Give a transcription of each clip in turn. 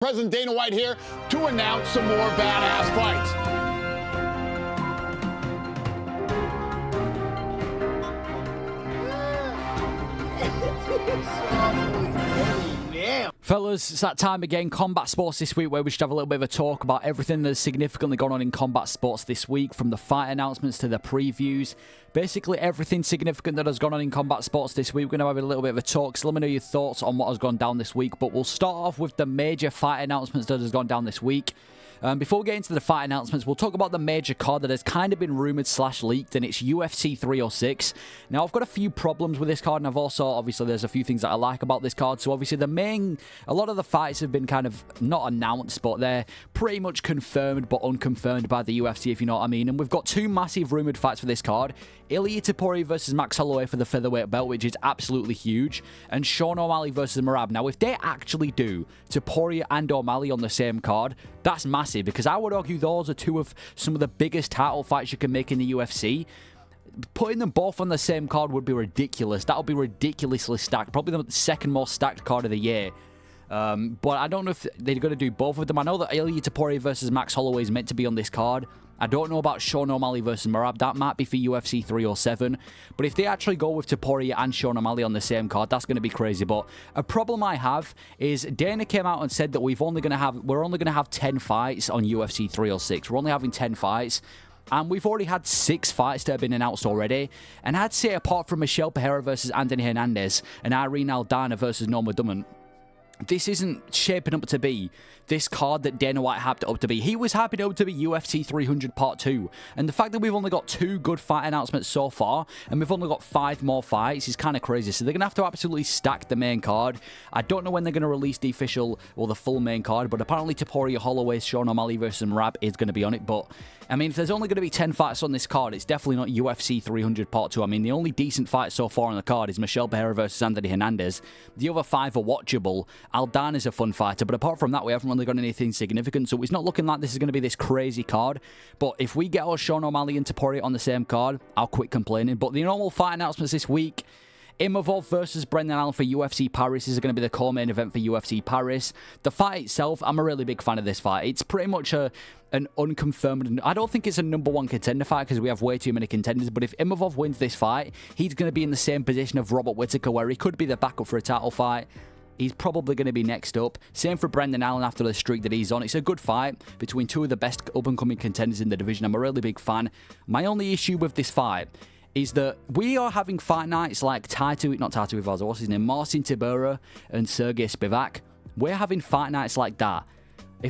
President Dana White here to announce some more badass fights. Fellas, it's that time again, combat sports this week, where we should have a little bit of a talk about everything that's significantly gone on in combat sports this week, from the fight announcements to the previews. Basically, everything significant that has gone on in combat sports this week. We're going to have a little bit of a talk, so let me know your thoughts on what has gone down this week. But we'll start off with the major fight announcements that has gone down this week. Before we get into the fight announcements, we'll talk about the major card that has kind of been rumoured / leaked, and it's UFC 306. Now, I've got a few problems with this card, and I've also, obviously, there's a few things that I like about this card. So, obviously, a lot of the fights have been kind of not announced, but they're pretty much confirmed but unconfirmed by the UFC, if you know what I mean. And we've got two massive rumoured fights for this card. Ilia Topuria versus Max Holloway for the featherweight belt, which is absolutely huge, and Sean O'Malley versus Merab. Now, if they actually do Topuria and O'Malley on the same card, that's massive, because I would argue those are two of some of the biggest title fights you can make in the UFC. Putting them both on the same card would be ridiculous. That would be ridiculously stacked. Probably the second most stacked card of the year. But I don't know if they're going to do both of them. I know that Ilia Topuria versus Max Holloway is meant to be on this card. I don't know about Sean O'Malley versus Merab. That might be for UFC 307. But if they actually go with Topuria and Sean O'Malley on the same card, that's going to be crazy. But a problem I have is Dana came out and said that we're only going to have 10 fights on UFC 306. We're only having 10 fights. And we've already had 6 fights that have been announced already. And I'd say apart from Michelle Pereira versus Anthony Hernandez and Irene Aldana versus Norma Dumont, this isn't shaping up to be this card that Dana White hyped it up to be. He was hyping it up to be UFC 300 Part 2. And the fact that we've only got 2 good fight announcements so far, and we've only got 5 more fights, is kind of crazy. So they're going to have to absolutely stack the main card. I don't know when they're going to release the official or the full main card, but apparently Topuria, Holloway, Sean O'Malley versus Merab is going to be on it. But I mean, if there's only going to be 10 fights on this card, it's definitely not UFC 300 Part 2. I mean, the only decent fight so far on the card is Michelle Pereira versus Anthony Hernandez. The other 5 are watchable. Aldana's a fun fighter, but apart from that, we haven't really got anything significant. So it's not looking like this is going to be this crazy card. But if we get our Sean O'Malley and Topuria on the same card, I'll quit complaining. But the normal fight announcements this week: Chimaev versus Brendan Allen for UFC Paris is going to be the co-main event for UFC Paris. The fight itself, I'm a really big fan of this fight. It's pretty much an unconfirmed... I don't think it's a #1 contender fight because we have way too many contenders, but if Chimaev wins this fight, he's going to be in the same position of Robert Whittaker, where he could be the backup for a title fight. He's probably going to be next up. Same for Brendan Allen after the streak that he's on. It's a good fight between two of the best up-and-coming contenders in the division. I'm a really big fan. My only issue with this fight is that we are having fight nights like Marcin Tybura and Sergey Spivak. We're having fight nights like that.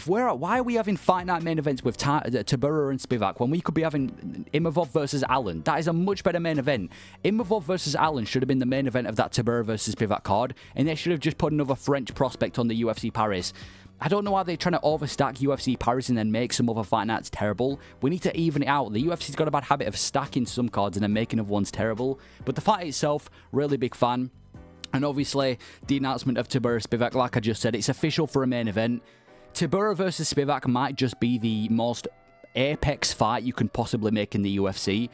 Why are we having fight night main events with Tybura and Spivak when we could be having Chimaev versus Allen? That is a much better main event. Chimaev versus Allen should have been the main event of that Tybura versus Spivak card, and they should have just put another French prospect on the UFC Paris. I don't know why they're trying to overstack UFC Paris and then make some other fight nights terrible. We need to even it out. The UFC's got a bad habit of stacking some cards and then making other ones terrible. But the fight itself, really big fan. And obviously, the announcement of Tybura Spivak, like I just said, it's official for a main event. Tybura versus Spivak might just be the most apex fight you can possibly make in the UFC.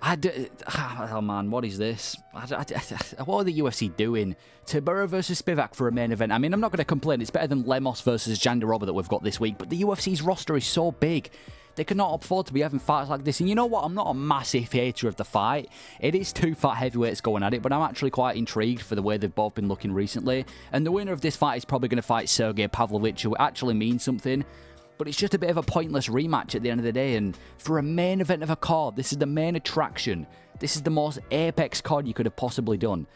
Oh man, what is this? What are the UFC doing? Tybura versus Spivak for a main event. I mean, I'm not going to complain. It's better than Lemos versus Jandiroba that we've got this week. But the UFC's roster is so big. They cannot afford to be having fights like this. And you know what? I'm not a massive hater of the fight. It is 2 fat heavyweights going at it, but I'm actually quite intrigued for the way they've both been looking recently. And the winner of this fight is probably going to fight Sergey Pavlovich, who actually means something. But it's just a bit of a pointless rematch at the end of the day. And for a main event of a card, this is the main attraction. This is the most apex card you could have possibly done.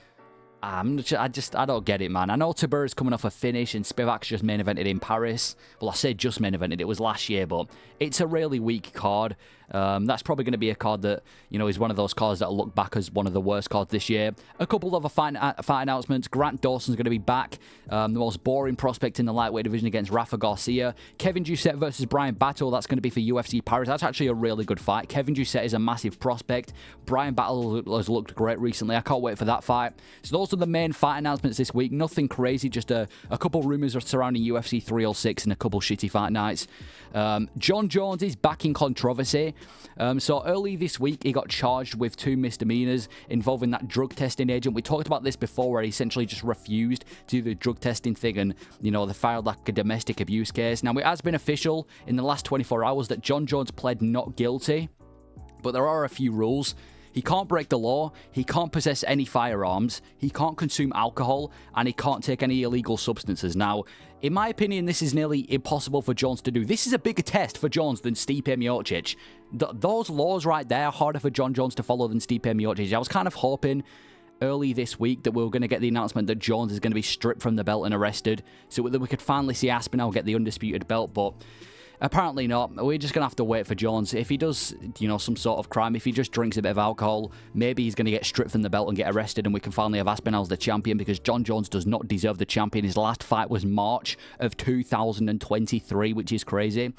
I don't get it, man. I know Tybura's coming off a finish and Spivak's just main evented in Paris. Well, I say just main evented, it was last year, but it's a really weak card. That's probably going to be a card that, you know, is one of those cards that will look back as one of the worst cards this year. A couple of fight announcements. Grant Dawson's going to be back. The most boring prospect in the lightweight division against Rafa Garcia. Kevin Doucette versus Brian Battle. That's going to be for UFC Paris. That's actually a really good fight. Kevin Doucette is a massive prospect. Brian Battle has looked great recently. I can't wait for that fight. So those of the main fight announcements this week. Nothing crazy, just a couple rumors surrounding UFC 306 and a couple shitty fight nights. Jon Jones is back in controversy. So early this week, he got charged with 2 misdemeanors involving that drug testing agent. We talked about this before, where he essentially just refused to do the drug testing thing, and, you know, they filed like a domestic abuse case. Now, it has been official in the last 24 hours that Jon Jones pled not guilty, but there are a few rules. He can't break the law, he can't possess any firearms, he can't consume alcohol, and he can't take any illegal substances. Now, in my opinion, this is nearly impossible for Jones to do. This is a bigger test for Jones than Stipe Miocic. Those laws right there are harder for Jon Jones to follow than Stipe Miocic. I was kind of hoping early this week that we were going to get the announcement that Jones is going to be stripped from the belt and arrested, so that we could finally see Aspinall get the undisputed belt, but apparently not. We're just going to have to wait for Jones. If he does, you know, some sort of crime, if he just drinks a bit of alcohol, maybe he's going to get stripped from the belt and get arrested, and we can finally have Aspinall as the champion, because Jon Jones does not deserve the champion. His last fight was March of 2023, which is crazy.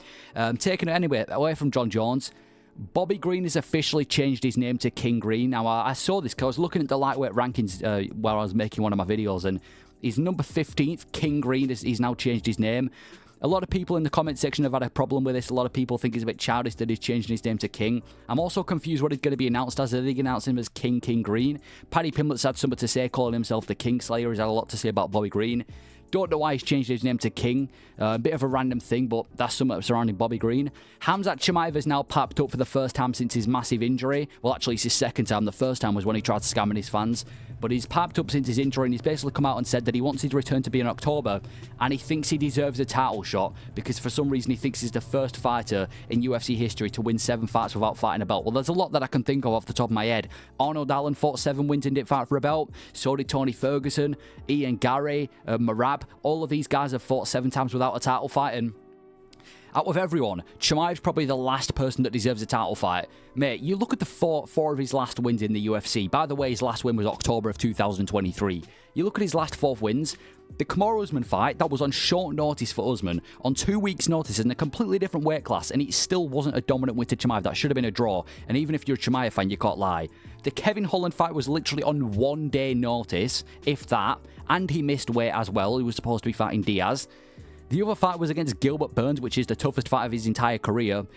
Taking it anyway, away from Jon Jones, Bobby Green has officially changed his name to King Green. Now, I saw this because I was looking at the lightweight rankings while I was making one of my videos, and he's number 15th. King Green, he's now changed his name. A lot of people in the comment section have had a problem with this. A lot of people think it's a bit childish that he's changing his name to King. I'm also confused what he's going to be announced as. Are they going to announce him as King Green? Paddy Pimblett's had something to say, calling himself the King Slayer. He's had a lot to say about Bobby Green. Don't know why he's changed his name to King. A bit of a random thing, but that's something surrounding Bobby Green. Khamzat Chimaev is now papped up for the first time since his massive injury. Well, actually, it's his second time. The first time was when he tried to scam his fans. But he's papped up since his injury, and he's basically come out and said that he wants his return to be in October, and he thinks he deserves a title shot because for some reason he thinks he's the first fighter in UFC history to win 7 fights without fighting a belt. Well, there's a lot that I can think of off the top of my head. Arnold Allen fought 7 wins and didn't fight for a belt. So did Tony Ferguson, Ian Gary, Marab. All of these guys have fought 7 times without a title fight, and out of everyone, Chimaev's probably the last person that deserves a title fight. Mate, you look at the four of his last wins in the UFC. By the way, his last win was October of 2023. You look at his last 4 wins. The Kamaru Usman fight, that was on short notice for Usman, on 2 weeks' notice in a completely different weight class, and it still wasn't a dominant win to Chimaev. That should have been a draw, and even if you're a Chimaev fan, you can't lie. The Kevin Holland fight was literally on 1 day notice, if that, and he missed weight as well. He was supposed to be fighting Diaz. The other fight was against Gilbert Burns, which is the toughest fight of his entire career.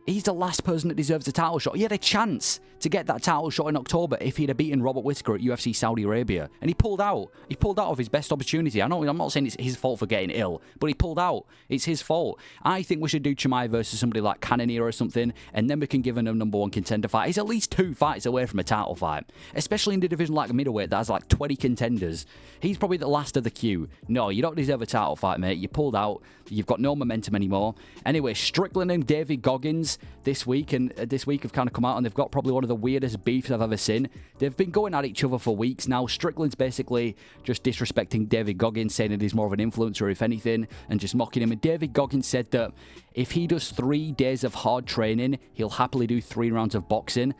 He's the last person that deserves a title shot. He had a chance to get that title shot in October if he'd have beaten Robert Whittaker at UFC Saudi Arabia. And he pulled out. He pulled out of his best opportunity. I'm not saying it's his fault for getting ill, but he pulled out. It's his fault. I think we should do Chimaev versus somebody like Cannonier or something, and then we can give him a #1 contender fight. He's at least 2 fights away from a title fight, especially in the division like middleweight that has like 20 contenders. He's probably the last of the queue. No, you don't deserve a title fight, mate. You pulled out. You've got no momentum anymore. Anyway, Strickland and David Goggins this week have kind of come out, and they've got probably one of the weirdest beefs I've ever seen. They've been going at each other for weeks now. Strickland's basically just disrespecting David Goggins, saying that he's more of an influencer, if anything, and just mocking him. And David Goggins said that if he does 3 days of hard training, he'll happily do 3 rounds of boxing.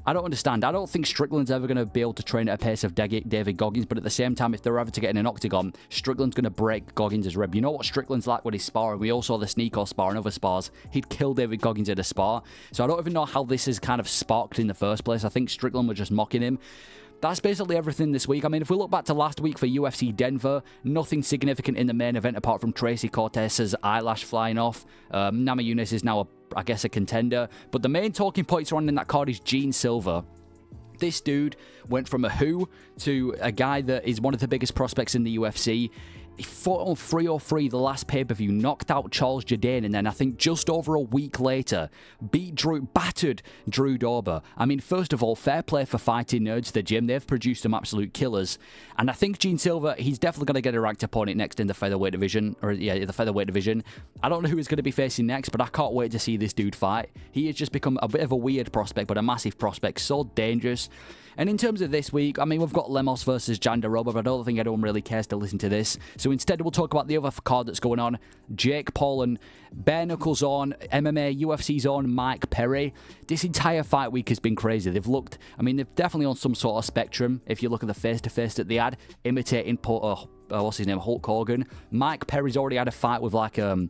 I don't understand. I don't think Strickland's ever going to be able to train at a pace of David Goggins, but at the same time, if they're ever to get in an octagon, Strickland's going to break Goggins' rib. You know what Strickland's like when he's sparring? We all saw the Sneako spar and other spars. He'd kill David Goggins at a spar. So I don't even know how this is kind of sparked in the first place. I think Strickland was just mocking him. That's basically everything this week. I mean, if we look back to last week for UFC Denver, nothing significant in the main event apart from Tracy Cortez's eyelash flying off. Namajunas is now, I guess, a contender. But the main talking point surrounding that card is Gene Silva. This dude went from a who to a guy that is one of the biggest prospects in the UFC. He fought on 303 the last pay-per-view, knocked out Charles Jourdain, and then I think just over a week later, battered Drew Dober. I mean, first of all, fair play for Fighting Nerds, the gym. They've produced some absolute killers. And I think Gene Silva, he's definitely going to get a ranked opponent next in the featherweight division. The featherweight division. I don't know who he's going to be facing next, but I can't wait to see this dude fight. He has just become a bit of a weird prospect, but a massive prospect. So dangerous. And in terms of this week, I mean, we've got Lemos versus Jandaroba, but I don't think anyone really cares to listen to this. So instead, we'll talk about the other card that's going on. Jake Paul and Bare Knuckles on, MMA, UFC's on, Mike Perry. This entire fight week has been crazy. They've definitely on some sort of spectrum. If you look at the face-to-face that they had, imitating, Hulk Hogan. Mike Perry's already had a fight with like, a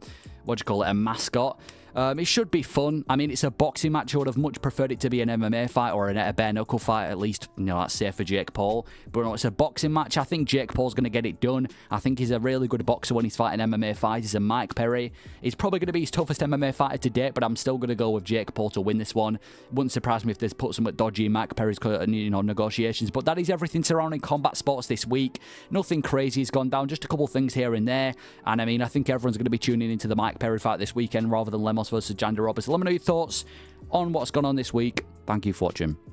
mascot. It should be fun. I mean, it's a boxing match. I would have much preferred it to be an MMA fight or a bare knuckle fight, at least, you know, that's safe for Jake Paul. But no, it's a boxing match. I think Jake Paul's going to get it done. I think he's a really good boxer when he's fighting MMA fights. He's a Mike Perry. He's probably going to be his toughest MMA fighter to date, but I'm still going to go with Jake Paul to win this one. Wouldn't surprise me if there's put somewhat dodgy in Mike Perry's, you know, negotiations. But that is everything surrounding combat sports this week. Nothing crazy has gone down. Just a couple things here and there. And I mean, I think everyone's going to be tuning into the Mike Perry fight this weekend rather than Lemos versus Janda Roberts. Let me know your thoughts on what's gone on this week. Thank you for watching.